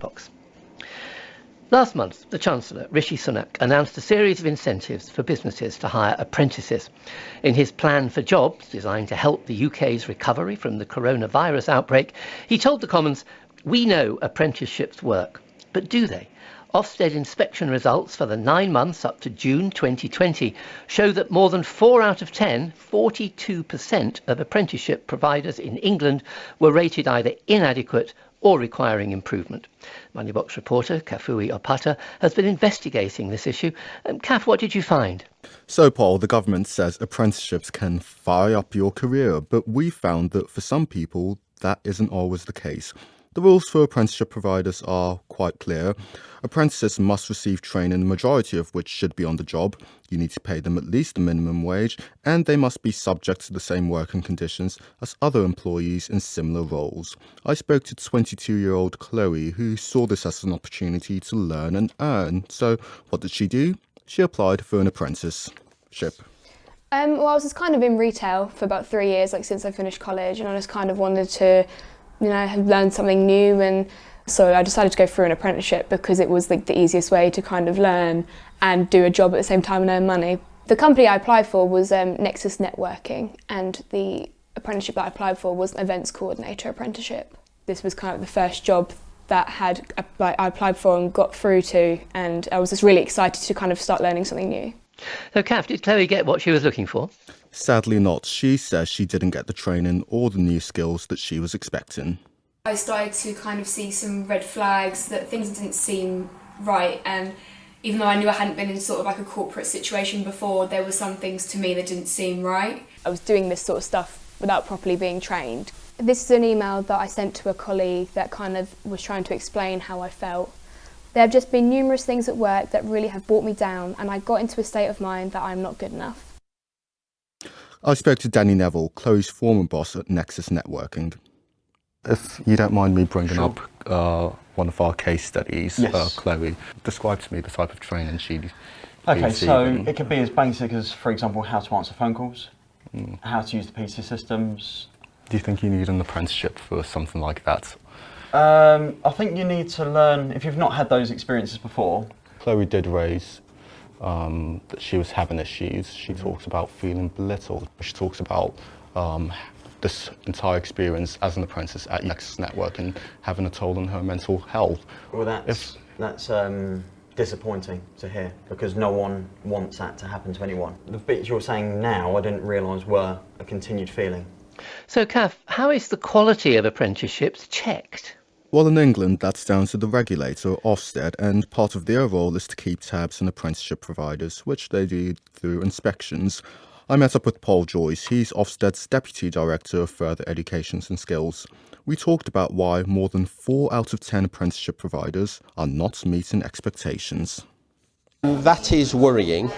box. Last month, the Chancellor, Rishi Sunak, announced a series of incentives for businesses to hire apprentices. In his plan for jobs, designed to help the UK's recovery from the coronavirus outbreak, he told the Commons, "We know apprenticeships work, but do they? Ofsted inspection results for the 9 months up to June 2020 show that more than 4 out of 10, 42% of apprenticeship providers in England were rated either inadequate or requiring improvement." Moneybox reporter Kafui Opata has been investigating this issue. Kaf, what did you find? So, Paul, the government says apprenticeships can fire up your career, but we found that for some people, that isn't always the case. The rules for apprenticeship providers are quite clear. Apprentices must receive training, the majority of which should be on the job. You need to pay them at least the minimum wage, and they must be subject to the same working conditions as other employees in similar roles. I spoke to 22-year-old Chloe, who saw this as an opportunity to learn and earn. So what did she do? She applied for an apprenticeship. Well, I was just kind of in retail for about 3 years, since I finished college, and I just kind of wanted to have learned something new, and so I decided to go through an apprenticeship because it was the easiest way to kind of learn and do a job at the same time and earn money. The company I applied for was Nexus Networking, and the apprenticeship that I applied for was an events coordinator apprenticeship. This was kind of the first job that I applied for and got through to, and I was just really excited to kind of start learning something new. So, Kath, did Chloe get what she was looking for? Sadly not. She says she didn't get the training or the new skills that she was expecting. I started to kind of see some red flags, that things didn't seem right, and even though I knew I hadn't been in sort of a corporate situation before, there were some things to me that didn't seem right. I was doing this sort of stuff without properly being trained. This is an email that I sent to a colleague that kind of was trying to explain how I felt. There have just been numerous things at work that really have brought me down, and I got into a state of mind that I'm not good enough. I spoke to Danny Neville, Chloe's former boss at Nexus Networking. If you don't mind me bringing up one of our case studies, yes. Chloe, describe to me the type of training she'd be Okay, so receiving. it could be as basic as, for example, how to answer phone calls, how to use the PC systems. Do you think you need an apprenticeship for something like that? I think you need to learn, if you've not had those experiences before. Chloe did raise that she was having issues. She talks about feeling belittled. She talks about this entire experience as an apprentice at Nexus Network and having a toll on her mental health. Well, that's disappointing to hear, because no one wants that to happen to anyone. The bits you're saying now, I didn't realise were a continued feeling. So, Kath, how is the quality of apprenticeships checked? Well, in England, that's down to the regulator, Ofsted, and part of their role is to keep tabs on apprenticeship providers, which they do through inspections. I met up with Paul Joyce. He's Ofsted's Deputy Director of Further Education and Skills. We talked about why more than 4 out of 10 apprenticeship providers are not meeting expectations. That is worrying,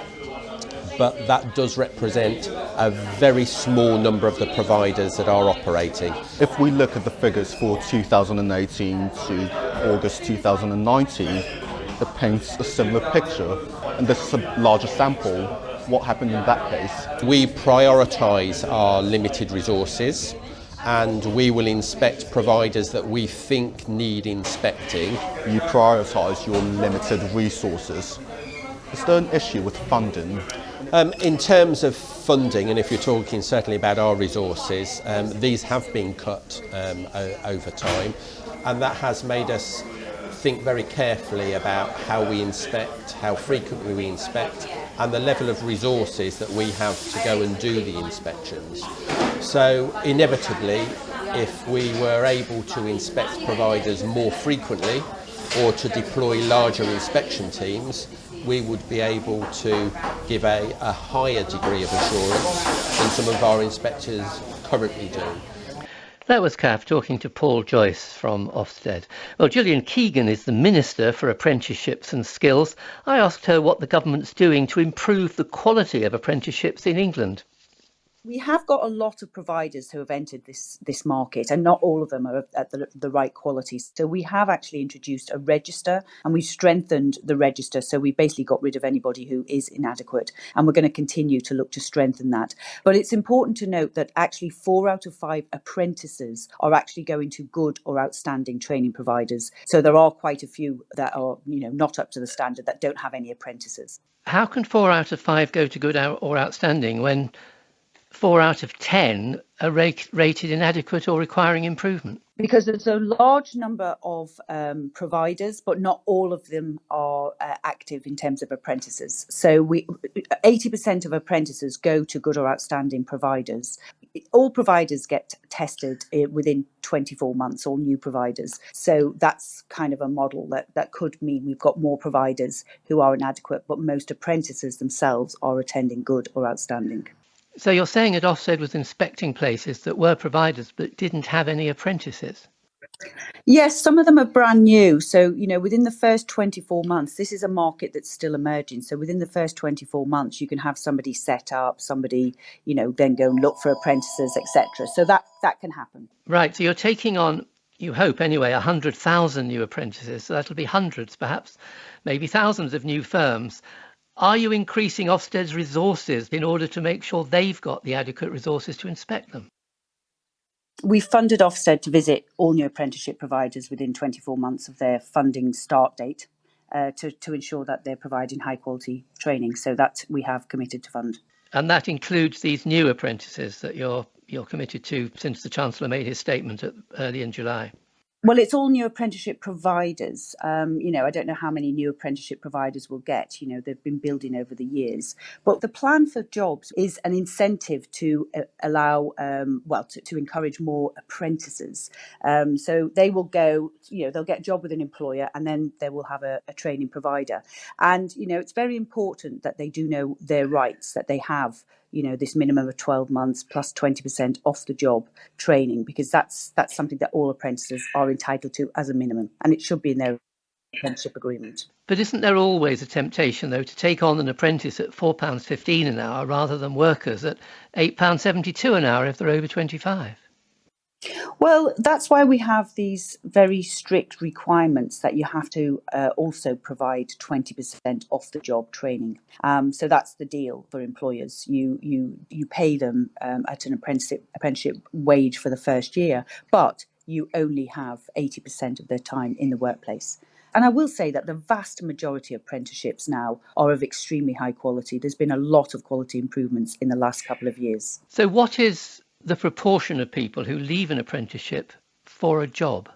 but that does represent a very small number of the providers that are operating. If we look at the figures for 2018 to August 2019, it paints a similar picture, and this is a larger sample. What happened in that case? We prioritise our limited resources, and we will inspect providers that we think need inspecting. You prioritise your limited resources. Is there an issue with funding? In terms of funding, and if you're talking certainly about our resources, these have been cut over time, and that has made us think very carefully about how we inspect, how frequently we inspect, and the level of resources that we have to go and do the inspections. So inevitably, if we were able to inspect providers more frequently or to deploy larger inspection teams, we would be able to give a higher degree of assurance than some of our inspectors currently do. That was Kath talking to Paul Joyce from Ofsted. Well, Gillian Keegan is the Minister for Apprenticeships and Skills. I asked her what the government's doing to improve the quality of apprenticeships in England. We have got a lot of providers who have entered this market, and not all of them are at the right quality. So we have actually introduced a register, and we've strengthened the register. So we basically got rid of anybody who is inadequate, and we're going to continue to look to strengthen that. But it's important to note that actually 4 out of 5 apprentices are actually going to good or outstanding training providers. So there are quite a few that are, not up to the standard, that don't have any apprentices. How can 4 out of 5 go to good or outstanding when 4 out of 10 are rated inadequate or requiring improvement? Because there's a large number of providers, but not all of them are active in terms of apprentices. So 80% of apprentices go to good or outstanding providers. All providers get tested within 24 months, all new providers. So that's kind of a model that could mean we've got more providers who are inadequate, but most apprentices themselves are attending good or outstanding. So you're saying that Ofsted was inspecting places that were providers but didn't have any apprentices? Yes, some of them are brand new. So, within the first 24 months, this is a market that's still emerging. So within the first 24 months, you can have somebody set up, somebody, then go and look for apprentices, etc. So that can happen. Right. So you're taking on, you hope anyway, 100,000 new apprentices. So that'll be hundreds, perhaps, maybe thousands of new firms. Are you increasing Ofsted's resources in order to make sure they've got the adequate resources to inspect them? We funded Ofsted to visit all new apprenticeship providers within 24 months of their funding start date to ensure that they're providing high quality training. So that we have committed to fund. And that includes these new apprentices that you're committed to since the Chancellor made his statement early in July? Well, it's all new apprenticeship providers. I don't know how many new apprenticeship providers we'll get. They've been building over the years. But the plan for jobs is an incentive to allow, to encourage more apprentices. So they will go, they'll get a job with an employer, and then they will have a training provider. And, it's very important that they do know their rights, that they have this minimum of 12 months plus 20% off the job training, because that's something that all apprentices are entitled to as a minimum, and it should be in their apprenticeship agreement. But isn't there always a temptation, though, to take on an apprentice at £4.15 an hour rather than workers at £8.72 an hour if they're over 25? Well, that's why we have these very strict requirements that you have to also provide 20% off the job training. So that's the deal for employers. You pay them at an apprenticeship wage for the first year, but you only have 80% of their time in the workplace. And I will say that the vast majority of apprenticeships now are of extremely high quality. There's been a lot of quality improvements in the last couple of years. So what is the proportion of people who leave an apprenticeship for a job?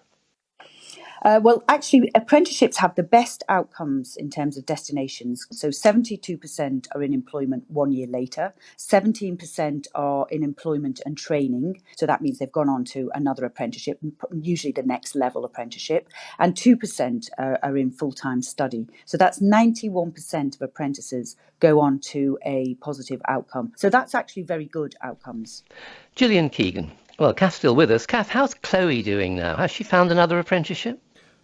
Well, actually, apprenticeships have the best outcomes in terms of destinations. So 72% are in employment 1 year later, 17% are in employment and training. So that means they've gone on to another apprenticeship, usually the next level apprenticeship, and 2% are in full-time study. So that's 91% of apprentices go on to a positive outcome. So that's actually very good outcomes. Gillian Keegan. Well, Kath's still with us. Kath, how's Chloe doing now? Has she found another apprenticeship?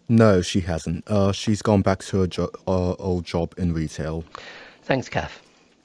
No, she hasn't. She's gone back to her old job in retail. Thanks, Kath.